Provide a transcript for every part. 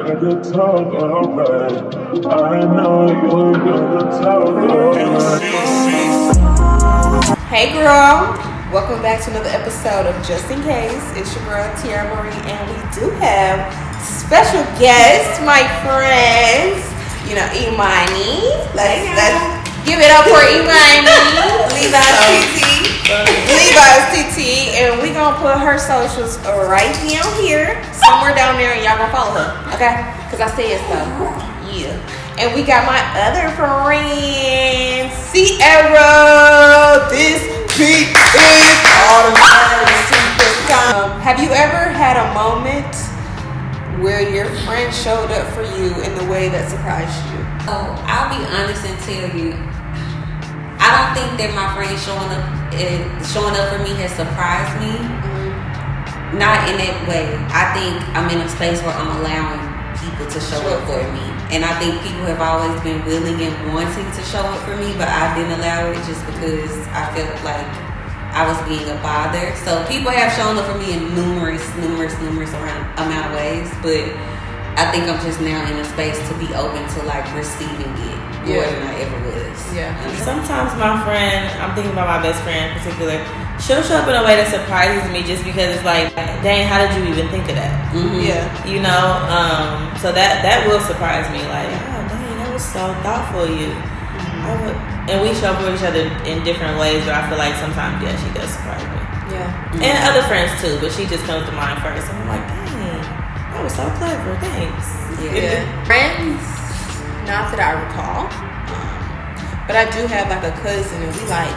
gonna talk alright. I know you're gonna talk alright. Hey girl, welcome back to another episode of Just In Case. It's your girl Tierra, and we do have special guests, my friends. You know, Imani. Let's give it up for Imani. Levi's TT, and we gonna put her socials right down here, somewhere down there, and y'all gonna follow her, okay? Cause I said so. Yeah. And we got my other friend, Tierra. This beat is automatic. Have you ever had a moment where your friend showed up for you in the way that surprised you? Oh, I'll be honest and tell you, I don't think that my friend showing up for me has surprised me. Mm-hmm. Not in that way. I think I'm in a space where I'm allowing people to show up for me. And I think people have always been willing and wanting to show up for me, but I didn't allow it just because I felt like I was being a bother. So people have shown up for me in numerous amount of ways, but I think I'm just now in a space to be open to like receiving it more than I ever was. Yeah. Sometimes my friend, I'm thinking about my best friend in particular, she'll show up in a way that surprises me just because it's like, dang, how did you even think of that? Mm-hmm. Yeah. You know, so that will surprise me. Like, oh, dang, that was so thoughtful of you. Mm-hmm. And we show up for each other in different ways, but I feel like sometimes, yeah, she does surprise me. Yeah. Mm-hmm. And other friends too, but she just comes to mind first. And I'm like, dang, that was so clever. Thanks. Yeah. Friends, not that I recall. But I do have like a cousin, and we like,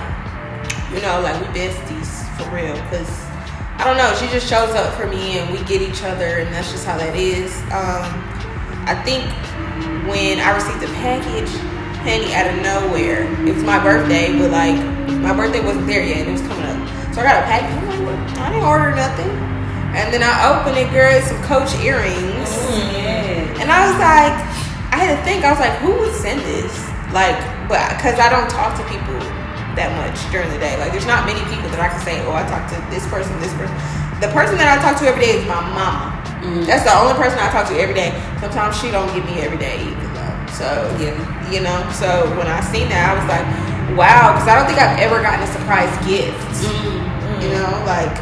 you know, like we besties for real. Cause I don't know, she just shows up for me, and we get each other, and that's just how that is. I think when I received the package, honey, out of nowhere, it was my birthday, but like my birthday wasn't there yet; it was coming up. So I got a package. I'm like, what? I didn't order nothing. And then I opened it, girl, some Coach earrings, and I was like, I had to think. I was like, who would send this? Like, but because I don't talk to people that much during the day. Like, there's not many people that I can say, oh, I talk to this person. The person that I talk to every day is my mama. Mm-hmm. That's the only person I talk to every day. Sometimes she don't get me every day either, though. So, you know, so when I seen that, I was like, wow, because I don't think I've ever gotten a surprise gift. Mm-hmm. You know, like,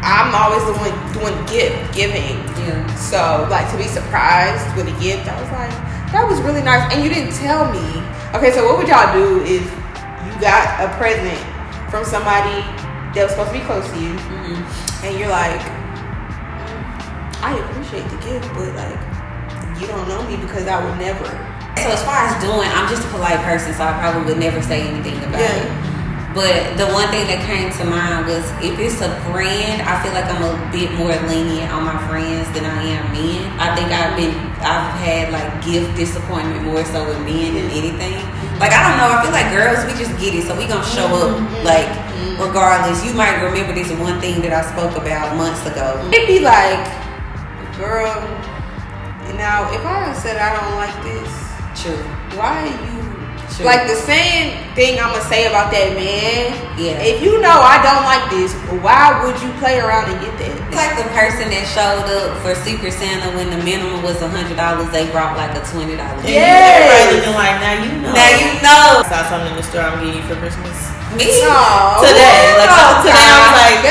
I'm always the one doing giving. Yeah. So, like, to be surprised with a gift, I was like, that was really nice. And you didn't tell me. Okay, so what would y'all do if you got a present from somebody that was supposed to be close to you, and you're like, I appreciate the gift, but like, you don't know me because I would never. So as far as doing, I'm just a polite person, so I probably would never say anything about it. But the one thing that came to mind was, if it's a friend, I feel like I'm a bit more lenient on my friends than I am men. I think I've had like gift disappointment more so with men than anything. Like, I don't know, I feel like girls, we just get it, so we gonna show up like regardless. You might remember this one thing that I spoke about months ago. It'd be like, girl, now if I said I don't like this, true. Why are you? Like the same thing I'm gonna say about that man. Yeah. If you know I don't like this, why would you play around and get that? It's like the person that showed up for Secret Santa when the minimum was $100, they brought like a $20. Yeah. Everybody looking like, now you know. I saw something in the store I'm getting you for Christmas. Me? Oh, today. Like today I was like,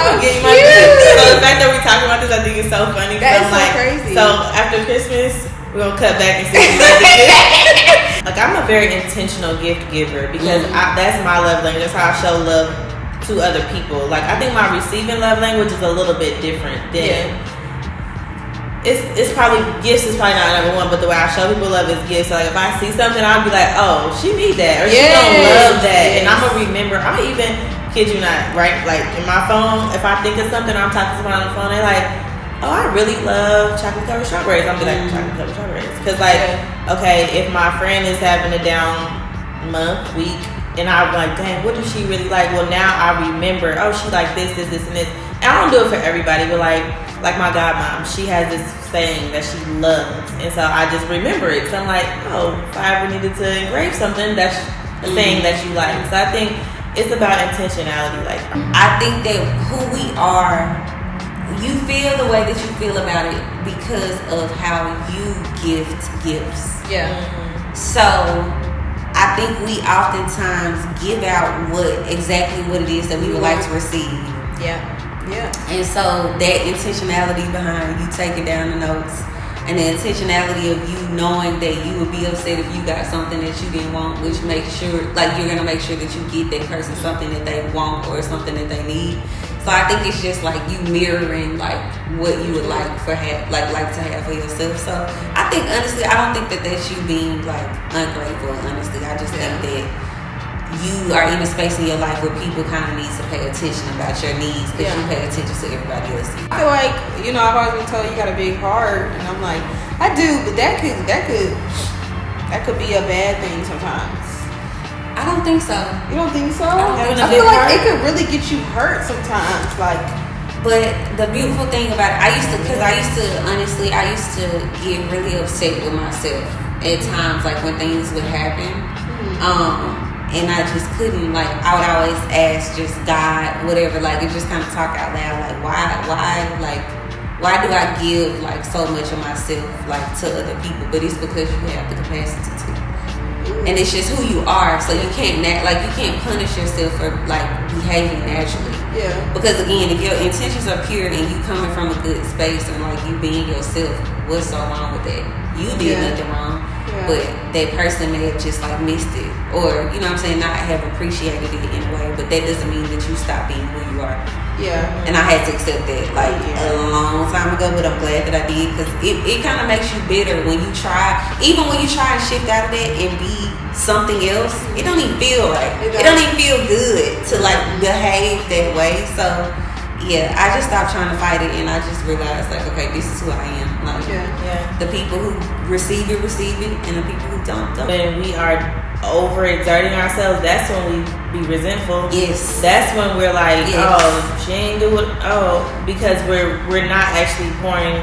I'm getting my gift. So the fact that we talking about this, I think is so funny. That's so like, crazy. So after Christmas, we're gonna cut back and see what you like. Like, I'm a very intentional gift giver because that's my love language. That's how I show love to other people. Like, I think my receiving love language is a little bit different than it's probably, gifts is probably not number one, but the way I show people love is gifts. So like, if I see something, I'll be like, oh, she need that, or she don't love that, and I'm gonna remember. I'm even, kid you not, right? Like in my phone, if I think of something, I'm talking to someone on the phone, they're like, oh, I really love chocolate covered strawberries. I'm be like, chocolate covered strawberries. Because like, okay, if my friend is having a down week, and I'm like, dang, what does she really like? Well, now I remember, oh, she like this, and this. And I don't do it for everybody, but like my godmom, she has this saying that she loves. And so I just remember it. So I'm like, oh, if I ever needed to engrave something, that's a saying that you like. So I think it's about intentionality. Like, I think that who we are, you feel the way that you feel about it because of how you gift gifts. Yeah. So I think we oftentimes give out what it is that we would like to receive. Yeah. And so that intentionality behind you taking down the notes, and the intentionality of you knowing that you would be upset if you got something that you didn't want, which makes sure, like, you're gonna make sure that you get that person something that they want or something that they need. So I think it's just like you mirroring like what you would like to have for yourself. So I think honestly, I don't think that that's you being like ungrateful. Honestly, I just think that you are in a space in your life where people kind of need to pay attention about your needs because you pay attention to everybody else. I feel like, you know, I've always been told you got a big heart, and I'm like, I do, but that could be a bad thing sometimes. I don't think so. You don't think so? Having a I big feel like heart? it could really get you hurt sometimes. Like, but the beautiful thing about it, I used to get really upset with myself at times, like when things would happen. And I just couldn't, like, I would always ask just God, whatever, like, and just kind of talk out loud, like, why do I give, like, so much of myself, like, to other people? But it's because you have the capacity to. And it's just who you are, so you can't punish yourself for, like, behaving naturally. yeah. Because, again, if your intentions are pure and you coming from a good space and, like, you being yourself, what's so wrong with that? You did nothing wrong. Yeah. But that person may have just like missed it, or you know what I'm saying, not have appreciated it in a way. But that doesn't mean that you stop being who you are. Yeah. And I had to accept that like a long time ago, but I'm glad that I did, because it kind of makes you bitter when you try, even when you try and shift out of that and be something else. It don't even feel right. It don't even feel good to like behave that way. So yeah, I just stopped trying to fight it, and I just realized like, okay, this is who I am. Like, the people who receive it, and the people who don't. When we are overexerting ourselves, that's when we be resentful. Yes. That's when we're like, Yes. oh, she ain't do it. Oh, because we're not actually pouring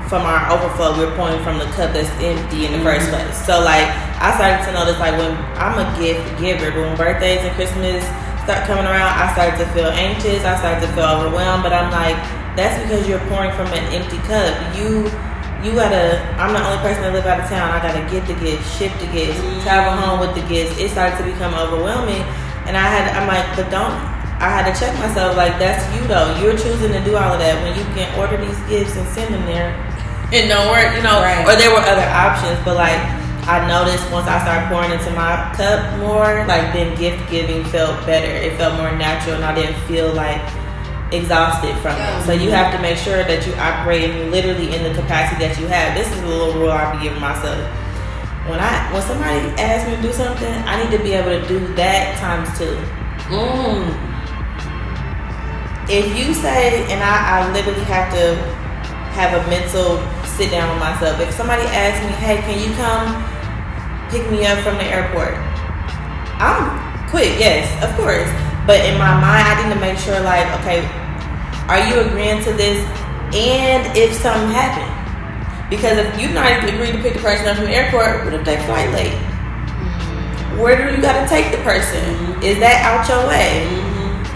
from our overflow. We're pouring from the cup that's empty in the first place. So like, I started to notice like when I'm a gift giver, but when birthdays and Christmas start coming around, I started to feel anxious. I started to feel overwhelmed. But I'm like, that's because you're pouring from an empty cup. You gotta. I'm the only person that live out of town. I gotta get the gifts, ship the gifts, travel home with the gifts. It started to become overwhelming, and I'm like, but don't. I had to check myself. Like, that's you though. You're choosing to do all of that when you can order these gifts and send them there. It don't work, you know. Right. Or there were other options, but like, I noticed once I started pouring into my cup more, like then gift giving felt better. It felt more natural, and I didn't feel like exhausted from it. So you have to make sure that you operate literally in the capacity that you have. This is a little rule I be giving myself. When somebody asks me to do something, I need to be able to do that times 2. If you say, and I literally have to have a mental sit down with myself. If somebody asks me, hey, can you come pick me up from the airport? I'm quick, yes, of course. But in my mind, I need to make sure, like, okay, are you agreeing to this? And if something happened, because if you not even agree to pick the person up from the airport, what if they flight late? Where do you got to take the person? Is that out your way?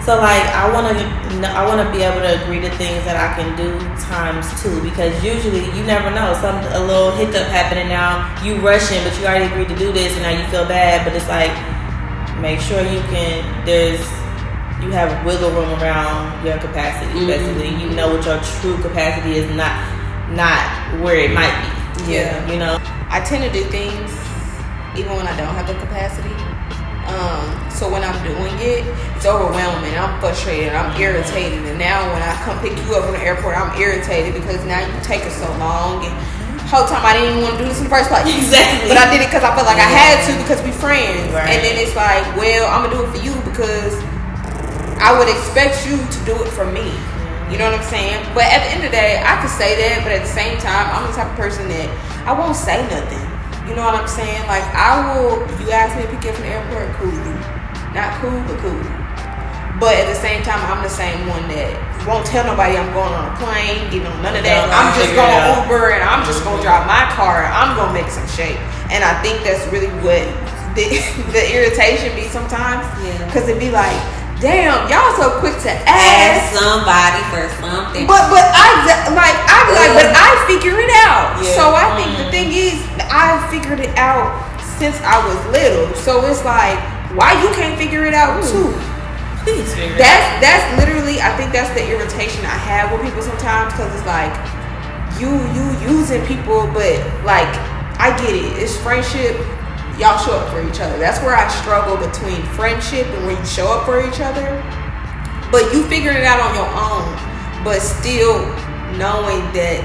So like, I want to be able to agree to things that I can do times 2, because usually you never know, a little hiccup happening now, you rushing, but you already agreed to do this, and now you feel bad. But it's like, make sure you you have wiggle room around your capacity. Basically, you know what your true capacity is, not where it might be. Yeah, you know. I tend to do things even when I don't have the capacity. So when I'm doing it, it's overwhelming. I'm frustrated. I'm irritated. And now when I come pick you up from the airport, I'm irritated because now you take it so long. And the whole time I didn't even want to do this in the first place. Exactly. But I did it because I felt like I had to, because we friends. Right. And then it's like, well, I'm going to do it for you because I would expect you to do it for me. You know what I'm saying? But at the end of the day, I could say that, but at the same time, I'm the type of person that I won't say nothing. You know what I'm saying? Like, you ask me to pick you up from the airport, cool. Not cool, but cool. But at the same time, I'm the same one that won't tell nobody I'm going on a plane, giving them none of that. I'm just going to Uber, and I'm just going to drive my car, and I'm going to make some shape. And I think that's really what the irritation be sometimes. Because it be like, damn, y'all so quick to ask somebody for something. But I figure it out. Yeah. So I think the thing is, I figured it out since I was little. So it's like, why you can't figure it out too? Please figure it out. That's literally, I think that's the irritation I have with people sometimes, because it's like you using people, but like I get it. It's friendship. Y'all show up for each other. That's where I struggle between friendship and where you show up for each other. But you figured it out on your own, but still knowing that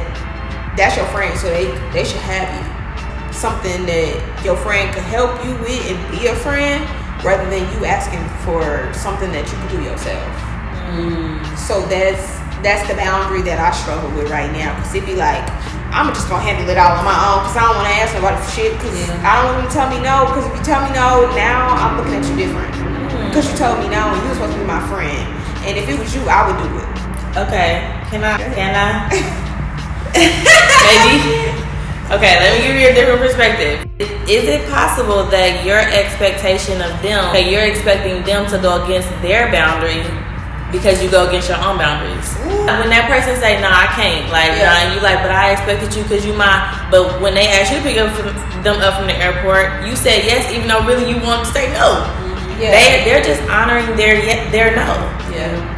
that's your friend, so they should have you. Something that your friend could help you with and be a friend, rather than you asking for something that you can do yourself. So that's the boundary that I struggle with right now. Because it'd be like, I'm just gonna handle it all on my own, because I don't want to ask nobody for shit, because I don't want you to tell me no, because if you tell me no, now I'm looking at you different, because you told me no and you were supposed to be my friend, and if it was you, I would do it. Okay, can I maybe? Okay, let me give you a different perspective. Is it possible that your expectation of them, that you're expecting them to go against their boundary because you go against your own boundaries? When that person say, "No, I can't," like, nah, you like, "But I expected you because you mine." But when they ask you to pick them up from the airport, you said yes, even though really you want to say no. They're just honoring their no.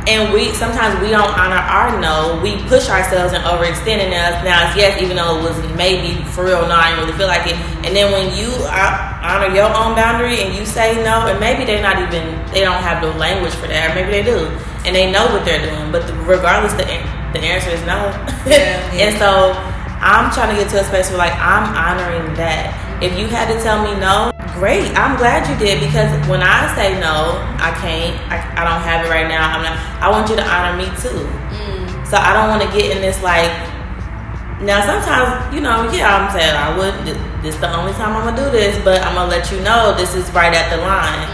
And sometimes we don't honor our no. We push ourselves and overextending us. Now it's yes, even though it was maybe for real. No, I didn't really feel like it. And then when you honor your own boundary and you say no, and maybe they don't have the language for that, or maybe they do, and they know what they're doing. But regardless, the answer is no. And so I'm trying to get to a space where like I'm honoring that. If you had to tell me no, great. I'm glad you did, because when I say no, I can't. I don't have it right now. I want you to honor me too. So I don't want to get in this like. Now sometimes I'm saying I would. This is the only time I'm gonna do this, but I'm gonna let you know this is right at the line.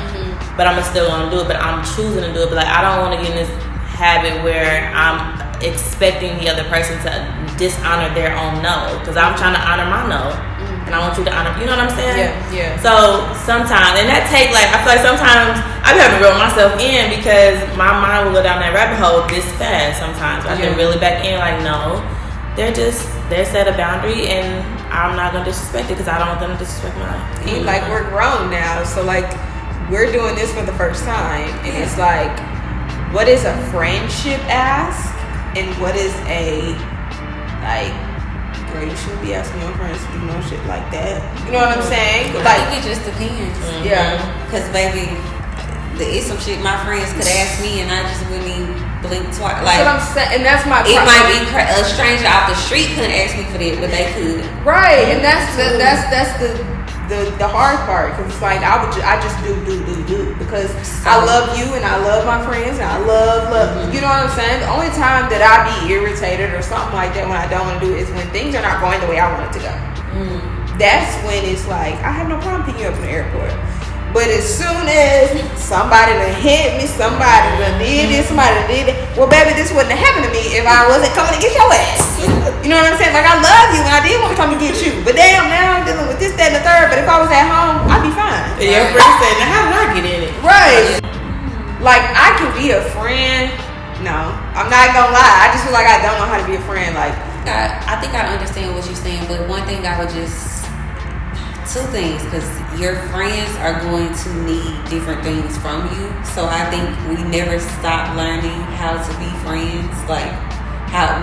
But I'm still gonna do it. But I'm choosing to do it. But like I don't want to get in this habit where I'm expecting the other person to dishonor their own no, because I'm trying to honor my no. And I want you to honor, you know what I'm saying? Yeah. So sometimes, and that take like, I feel like sometimes I be having to reel myself in, because my mind will go down that rabbit hole this fast sometimes. I can reel it back in like, no, they set a boundary and I'm not going to disrespect it, because I don't want them to disrespect mine. Like we're grown now, so like we're doing this for the first time, and it's like, what is a friendship ask? And what is a, like, girl, you shouldn't be asking your friends to do no shit like that. You know what I'm saying? I think it just depends. Yeah. Because, baby, there is some shit my friends could ask me and I just wouldn't even blink twice. Like, that's what I'm saying. And that's my problem. It might be a stranger off the street couldn't ask me for that, but they could. Right. And that's the hard part. Because it's like, I just do. Because I love you and I love my friends and I love, you know what I'm saying? The only time that I be irritated or something like that when I don't want to do it is when things are not going the way I want it to go. That's when it's like, I have no problem picking you up from the airport. But as soon as somebody done hit me, somebody done did this, somebody done did that, well, baby, this wouldn't have happened to me if I wasn't coming to get your ass. You know what I'm saying? Like, I love you and I did want to come and get you. But damn, now I'm dealing with this, that, and the third. But if I was at home, I'd be fine. And your friend said, now how did I get in it? Right. Like, I can be a friend. No, I'm not going to lie. I just feel like I don't know how to be a friend. Like, I think I understand what you're saying, but one thing I would just... Two things, because your friends are going to need different things from you. So I think we never stop learning how to be friends. Like,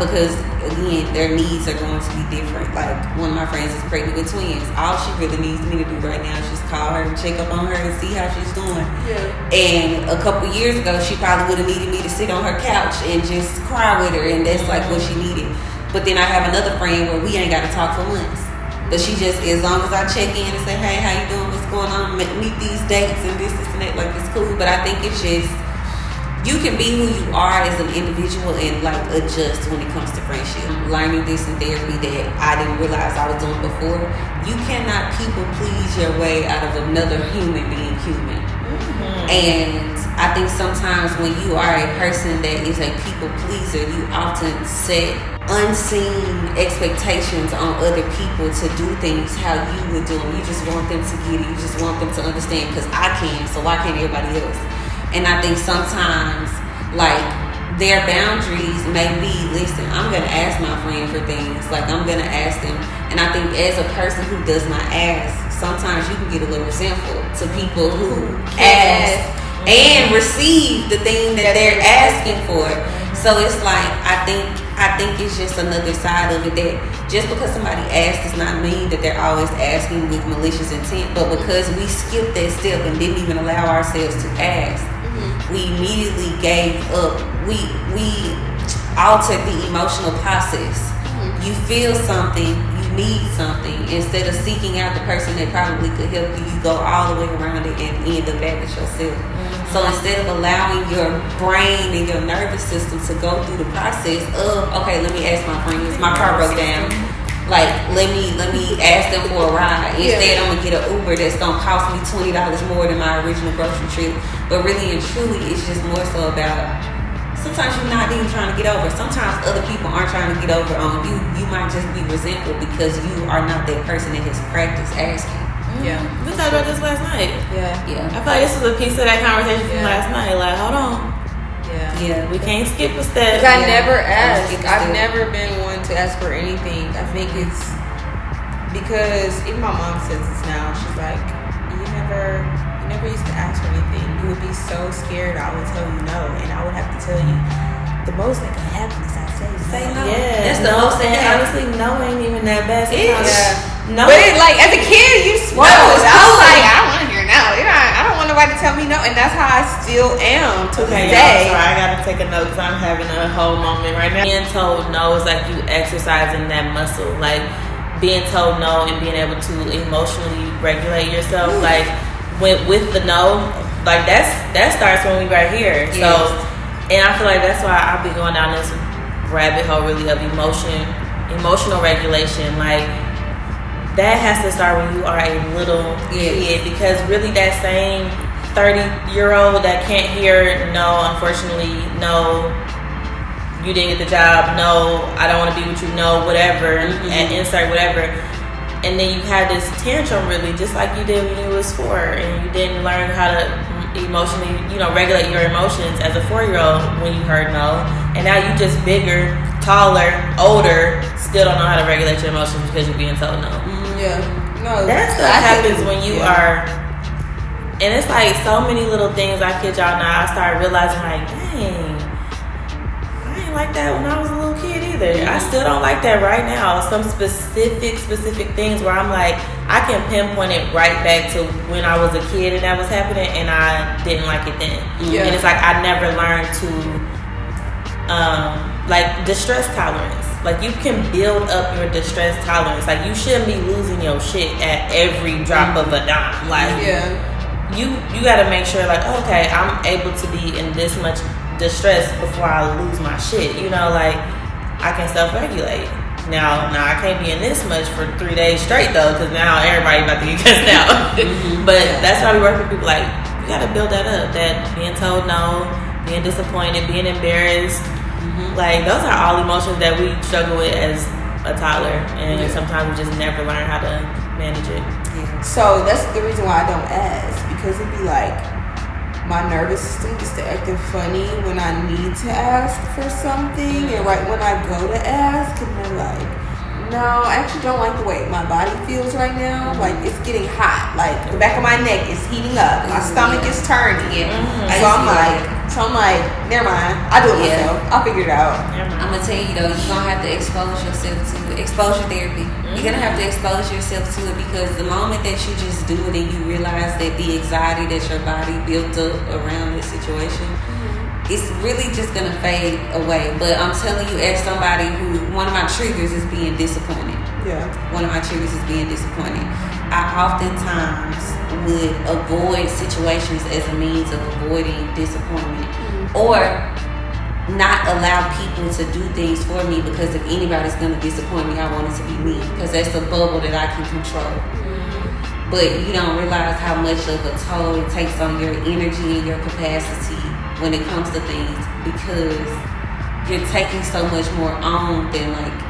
because again, their needs are going to be different. Like, one of my friends is pregnant with twins. All she really needs me to do right now is just call her and check up on her and see how she's doing. And a couple years ago, she probably would have needed me to sit on her couch and just cry with her, and that's like what she needed. But then I have another friend where we ain't got to talk for months. But she just, as long as I check in and say, hey, how you doing? What's going on? Meet these dates and this and that, like, it's cool. But I think it's just, you can be who you are as an individual and, like, adjust when it comes to friendship. Learning this in therapy that I didn't realize I was doing before. You cannot people please your way out of another human being human. And I think sometimes when you are a person that is a people pleaser, you often set unseen expectations on other people to do things how you would do them. You just want them to get it. You just want them to understand, because I can, so why can't everybody else? And I think sometimes, like, their boundaries may be, listen, I'm going to ask my friend for things. Like, I'm going to ask them. And I think as a person who does not ask, sometimes you can get a little resentful to people who ask and receive the thing that they're asking for. So it's like, I think it's just another side of it, that just because somebody asks does not mean that they're always asking with malicious intent. But because we skipped that step and didn't even allow ourselves to ask, we immediately gave up. We altered the emotional process. You feel something, you need something. Instead of seeking out the person that probably could help you, you go all the way around it and end up back at yourself. So instead of allowing your brain and your nervous system to go through the process of, okay, let me ask my friends, my car broke down. Like, let me ask them for a ride. Instead, I'm gonna get an Uber that's gonna cost me $20 more than my original grocery trip. But really and truly, it's just more so about, sometimes you're not even trying to get over. Sometimes other people aren't trying to get over on you. You might just be resentful because you are not that person that has practiced asking. Yeah, we talked about this last night. Yeah. I feel like this was a piece of that conversation from last night. Like, hold on. Yeah. We can't skip a step. I never asked. I've never been one to ask for anything. I think it's because even my mom says this now. She's like, you never used to ask for anything. You would be so scared I would tell you no, and I would have to tell you the most that can happen is I say no. Yeah, that's the most that can honestly, no ain't even that bad. No, but like as a kid, you swore. I was like, I don't want to hear no. I don't want nobody to tell me no, and that's how I still am to this day. So I gotta take a note because I'm having a whole moment right now. Being told no is like you exercising that muscle, like being told no and being able to emotionally regulate yourself. Like with the no, like that starts when we right here. So, and I feel like that's why I'll be going down this rabbit hole really of emotional regulation, like. That has to start when you are a little kid, because really that same 30-year-old that can't hear no, unfortunately, no, you didn't get the job, no, I don't want to be with you, no, whatever, and insert whatever. And then you had this tantrum really just like you did when you was 4 and you didn't learn how to emotionally, regulate your emotions as a 4-year-old when you heard no. And now you just bigger, taller, older, still don't know how to regulate your emotions because you're being told no. No, that stuff happens when you are, and it's like so many little things. I kid y'all not, I started realizing like, dang, I ain't like that when I was a little kid either. I still don't like that right now. Some specific things where I'm like, I can pinpoint it right back to when I was a kid and that was happening, and I didn't like it then. And it's like I never learned to, like distress tolerance. Like you can build up your distress tolerance. Like you shouldn't be losing your shit at every drop of a dime. Like you got to make sure like, okay, I'm able to be in this much distress before I lose my shit. Like I can self-regulate. Now I can't be in this much for 3 days straight though, because now everybody about to get cussed out. But that's why we work with people. Like you got to build that up. That being told no, being disappointed, being embarrassed. Like those are all emotions that we struggle with as a toddler, and sometimes we just never learn how to manage it. So that's the reason why I don't ask, because it'd be like my nervous system gets to acting funny when I need to ask for something, and right when I go to ask, and they're like, no, I actually don't like the way my body feels right now. Like it's getting hot. Like the back of my neck is heating up. My stomach is turning. So I'm like, never mind. I'll do it myself. I'll figure it out. I'm gonna tell you though, you're gonna have to expose yourself to it. Exposure therapy. You're gonna have to expose yourself to it, because the moment that you just do it and you realize that the anxiety that your body built up around this situation, it's really just gonna fade away. But I'm telling you, as somebody who, one of my triggers is being disappointed. One of my triggers is being disappointed. I oftentimes would avoid situations as a means of avoiding disappointment, or not allow people to do things for me, because if anybody's gonna disappoint me, I want it to be me, because that's the bubble that I can control. But you don't realize how much of a toll it takes on your energy and your capacity when it comes to things, because you're taking so much more on than like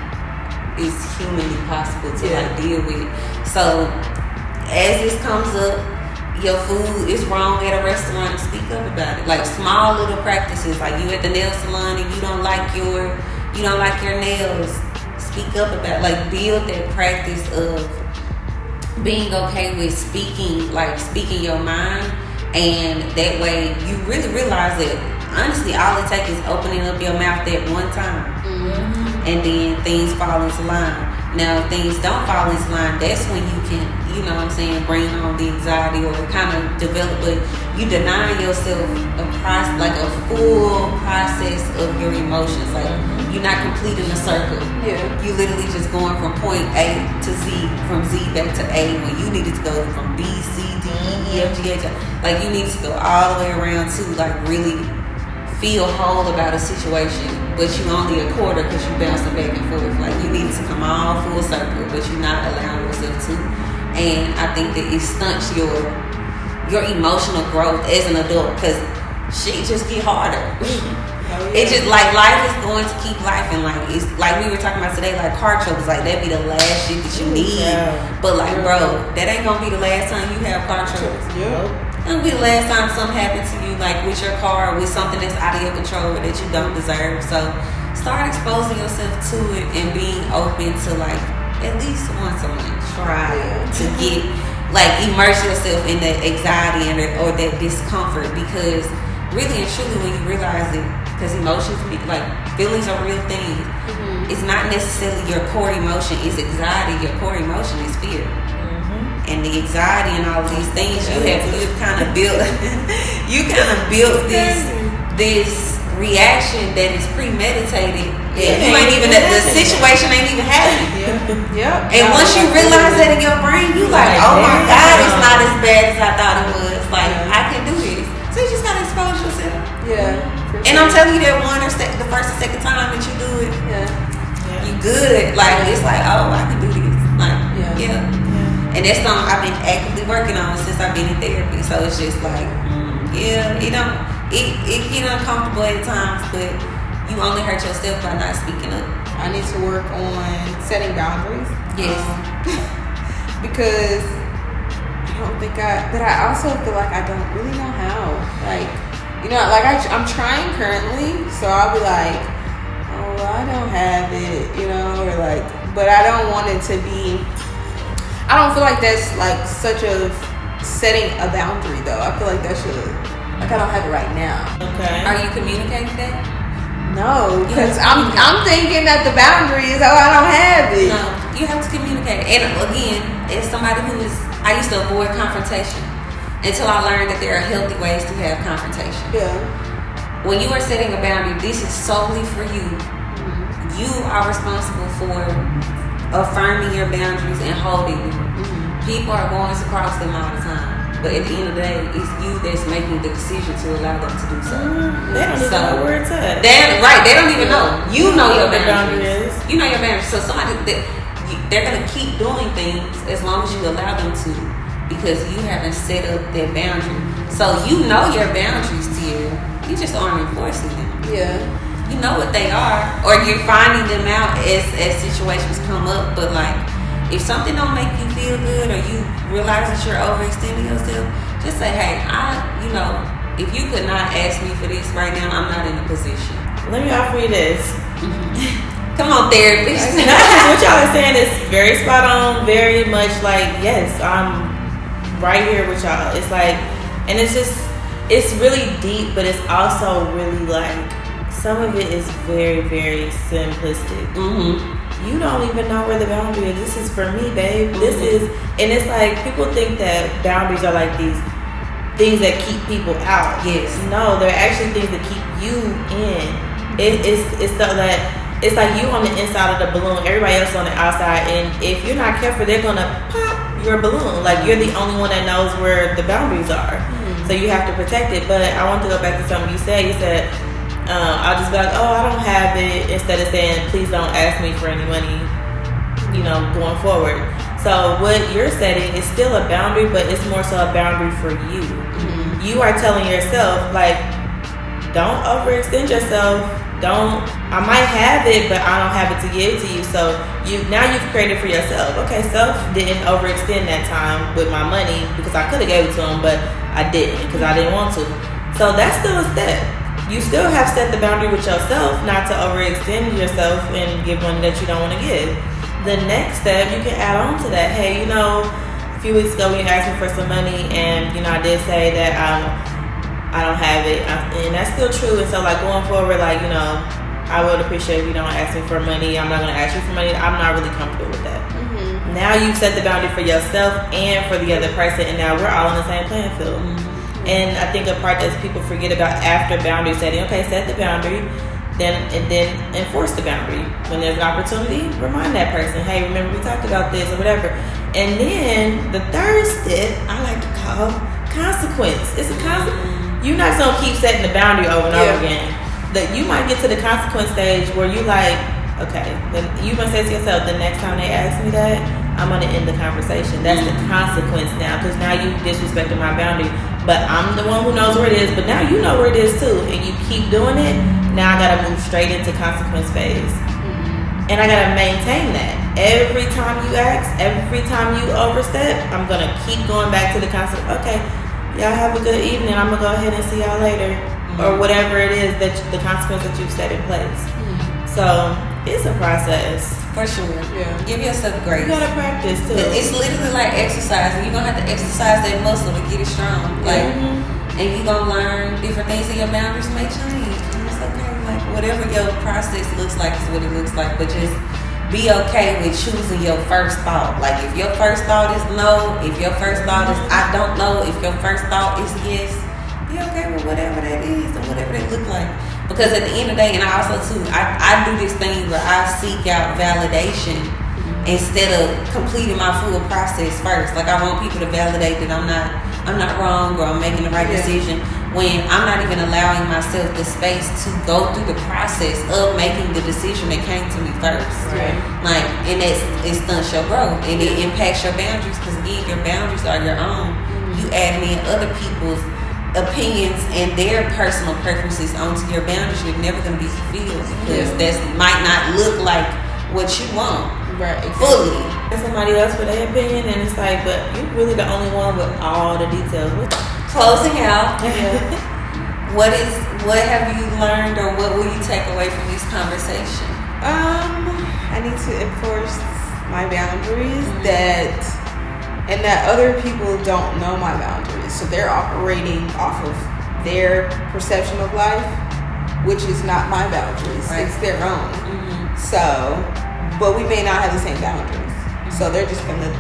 is humanly possible to like deal with. So as this comes up, your food is wrong at a restaurant, speak up about it. Like small little practices, like you at the nail salon and you don't like your nails, speak up about it. Like build that practice of being okay with speaking your mind, and that way you really realize that honestly all it takes is opening up your mouth that one time, and then things fall into line. Now, if things don't fall into line, that's when you can, you know what I'm saying, bring on the anxiety or kind of develop, but you denying yourself a full process of your emotions. Like, you're not completing a circle. Yeah. You literally just going from point A to Z, from Z back to A, when you needed to go from B, C, D, E, F, G, H. Like, you need to go all the way around to, like, really feel whole about a situation, but you only a quarter because you bouncing back and forth. Like, you need to come all full circle, but you're not allowing yourself to. And I think that it stunts your emotional growth as an adult, because shit just get harder. It's just like life is going to keep life, and like it's like we were talking about today, like car troubles, like that be the last shit that you need. But like, bro, that ain't gonna be the last time you have car troubles. It'll be the last time something happened to you, like with your car, with something that's out of your control that you don't deserve. So start exposing yourself to it and being open to, like, at least once a month, try to get, like, immerse yourself in that anxiety or that discomfort, because really and truly when you realize it, because emotions, like, feelings are real things. It's not necessarily your core emotion, it's anxiety. Your core emotion is fear. And the anxiety and all of these things, you kind of built this reaction that is premeditated. You ain't even, the situation ain't even happening. And once you realize that in your brain, you like, oh my God, it's not as bad as I thought it was. Like, I can do this. So you just gotta expose yourself. And I'm telling you that the first or second time that you do it, you good. Like, it's like, oh, I can do this. Like, and that's something I've been actively working on since I've been in therapy. So it's just like, it get uncomfortable at times, but you only hurt yourself by not speaking up. I need to work on setting boundaries. Yes. Because I don't think but I also feel like I don't really know how. Like, you know, like I'm trying currently, so I'll be like, oh, well, I don't have it, you know, or like, but I don't want it to be. I don't feel like that's like such a setting a boundary though. I feel like that should, like, I don't have it right now. Okay. Are you communicating that? No, because I'm thinking that the boundary is, oh, I don't have it. No, you have to communicate. And again, as somebody I used to avoid confrontation until I learned that there are healthy ways to have confrontation. When you are setting a boundary, this is solely for you. You are responsible for affirming your boundaries and holding them. People are going to cross them all the time, but at the end of the day, it's you that's making the decision to allow them to do so. They don't even know where it's at. They don't even know. You know your boundaries. You know your boundaries. So somebody they're gonna keep doing things as long as you allow them to, because you haven't set up that boundary. So you know your boundaries, Tierra. You just aren't enforcing them. You know what they are, or you're finding them out as situations come up. But like, if something don't make you feel good, or you realize that you're overextending yourself, just say, hey, if you could not ask me for this right now, I'm not in a position. Let me offer you this. Come on, therapist. What y'all are saying is very spot on. Very much like, yes, I'm right here with y'all. It's like, and it's really deep, but it's also really like, some of it is very, very simplistic. You don't even know where the boundary is. This is for me, babe. This is, and it's like, people think that boundaries are like these things that keep people out. Yes. No, they're actually things that keep you in. It's so that it's like you on the inside of the balloon, everybody else on the outside, and if you're not careful, they're gonna pop your balloon. Like, you're the only one that knows where the boundaries are. So you have to protect it. But I want to go back to something you said. You said, I'll just be like, oh, I don't have it, instead of saying, please don't ask me for any money, going forward. So what you're setting is still a boundary, but it's more so a boundary for you. You are telling yourself, like, don't overextend yourself. I might have it, but I don't have it to give to you. So now you've created for yourself. Okay, self didn't overextend that time with my money because I could have gave it to him, but I didn't because I didn't want to. So that's still a step. You still have set the boundary with yourself not to overextend yourself and give money that you don't want to give. The next step, you can add on to that. Hey, a few weeks ago when you asked me for some money, and I did say that I don't have it, and that's still true. And so, like, going forward, like, I would appreciate if you don't ask me for money. I'm not going to ask you for money. I'm not really comfortable with that. Mm-hmm. Now you've set the boundary for yourself and for the other person, and now we're all on the same playing field. Mm-hmm. And I think a part that people forget about after boundary setting, okay, set the boundary, then enforce the boundary. When there's an opportunity, remind that person, hey, remember we talked about this or whatever. And then the third step, I like to call consequence. It's a consequence. You're not gonna keep setting the boundary over and over again. That you might get to the consequence stage where you like, okay, then you gonna say to yourself, the next time they ask me that, I'm gonna end the conversation. That's the consequence now, because now you disrespected my boundary. But I'm the one who knows where it is. But now you know where it is too, and you keep doing it. Now I gotta move straight into consequence phase, and I gotta maintain that. Every time you ask, every time you overstep, I'm gonna keep going back to the consequence. Okay. Y'all have a good evening. I'm gonna go ahead and see y'all later, or whatever it is that the consequence that you've set in place. So it's a process for sure. Yeah, give yourself grace. You gotta practice too. It's literally like exercising. You're gonna have to exercise that muscle to get it strong. Like, and you're gonna learn different things, and your boundaries may change. And it's okay. Like, whatever your process looks like is what it looks like. But just be okay with choosing your first thought. Like, if your first thought is no, if your first thought is I don't know, if your first thought is yes, be okay with whatever that is and whatever that look like. Because at the end of the day, and I also too, I do this thing where I seek out validation instead of completing my full process first. Like, I want people to validate that I'm not wrong or I'm making the right decision, when I'm not even allowing myself the space to go through the process of making the decision that came to me first. Right. Like, and it stunts your growth and it impacts your boundaries, because again, your boundaries are your own. You adding in other people's opinions and their personal preferences onto your boundaries, you're never going to be fulfilled, because that might not look like what you want. Right, fully. And somebody else for their opinion, and it's like, but you're really the only one with all the details. Closing out, what have you learned, or what will you take away from this conversation? I need to enforce my boundaries, and that other people don't know my boundaries, so they're operating off of their perception of life, which is not my boundaries. Right. It's their own. So, but we may not have the same boundaries, so they're just gonna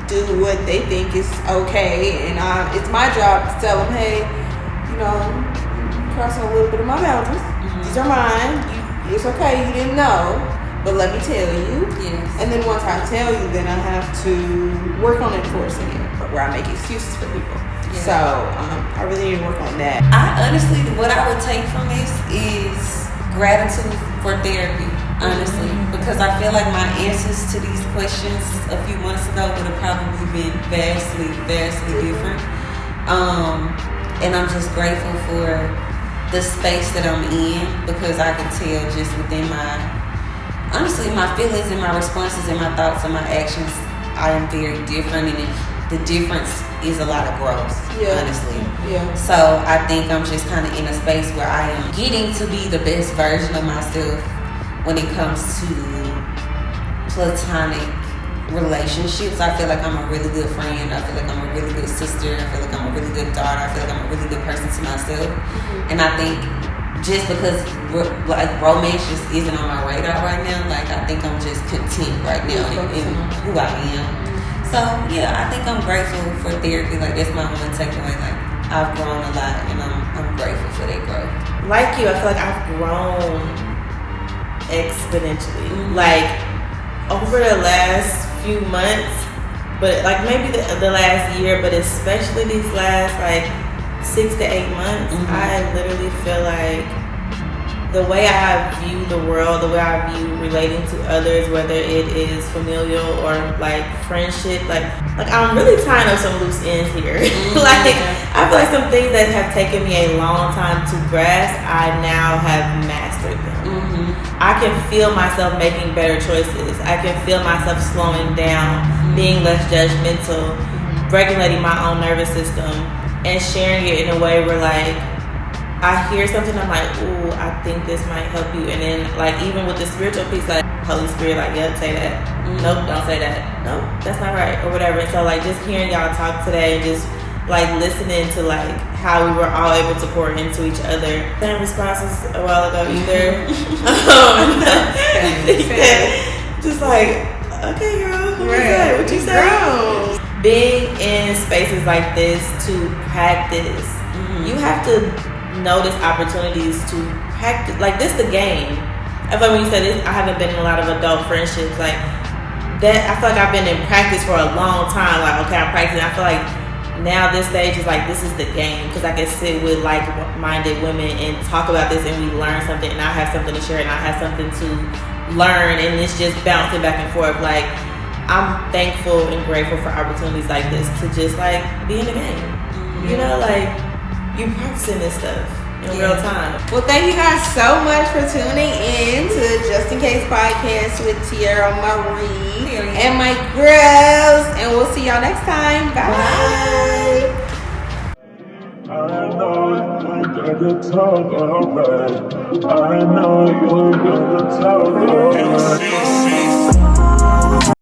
do what they think is okay, and it's my job to tell them, hey, you're crossing a little bit of my boundaries. These are mine. It's okay. You didn't know, but let me tell you. Yes. And then once I tell you, then I have to work on enforcing it, where I make excuses for people. Yeah. So I really need to work on that. I honestly, what I would take from this is gratitude for therapy. Honestly, because I feel like my answers to these questions a few months ago would have probably been vastly different. And I'm just grateful for the space that I'm in, because I can tell just within my feelings and my responses and my thoughts and my actions, I am very different, and the difference is a lot of growth, honestly. Yeah. So I think I'm just kind of in a space where I am getting to be the best version of myself when it comes to platonic relationships. I feel like I'm a really good friend. I feel like I'm a really good sister. I feel like I'm a really good daughter. I feel like I'm a really good person to myself. And I think just because like romance just isn't on my radar right now, like I think I'm just content right now in who I am. So yeah, I think I'm grateful for therapy. Like, that's my one takeaway. Like, I've grown a lot, and I'm grateful for that growth. Like you, I feel like I've grown exponentially, like over the last few months, but like maybe the last year, but especially these last like 6 to 8 months, I literally feel like the way I view the world, the way I view relating to others, whether it is familial or like friendship, like I'm really tying up some loose ends here. Like I feel like some things that have taken me a long time to grasp, I now have mastered them. I can feel myself making better choices. I can feel myself slowing down, being less judgmental, regulating my own nervous system, and sharing it in a way where like I hear something, I'm like, ooh, I think this might help you. And then like even with the spiritual piece, like Holy Spirit, like, yep, say that. Nope, don't say that. Nope, that's not right, or whatever. And so like just hearing y'all talk today and just like listening to like how we were all able to pour into each other. Same responses a while ago either. Just like, okay girl, who was that? What you say? Being in spaces like this to practice, you have to notice opportunities to practice. Like this the game. I feel like when you said this, I haven't been in a lot of adult friendships like that. I feel like I've been in practice for a long time. Like, okay, I'm practicing. I feel like now this stage is like, this is the game, because I can sit with like-minded women and talk about this and we learn something, and I have something to share and I have something to learn, and it's just bouncing back and forth. Like I'm thankful and grateful for opportunities like this to just like be in the game. You know, like you practicing this stuff in real time. Well, thank you guys so much for tuning in to Just In Case Podcast with Tierra Marie and my girls. And we'll see y'all next time. Bye. I know you gotta talk alright. I know you gotta talk alright.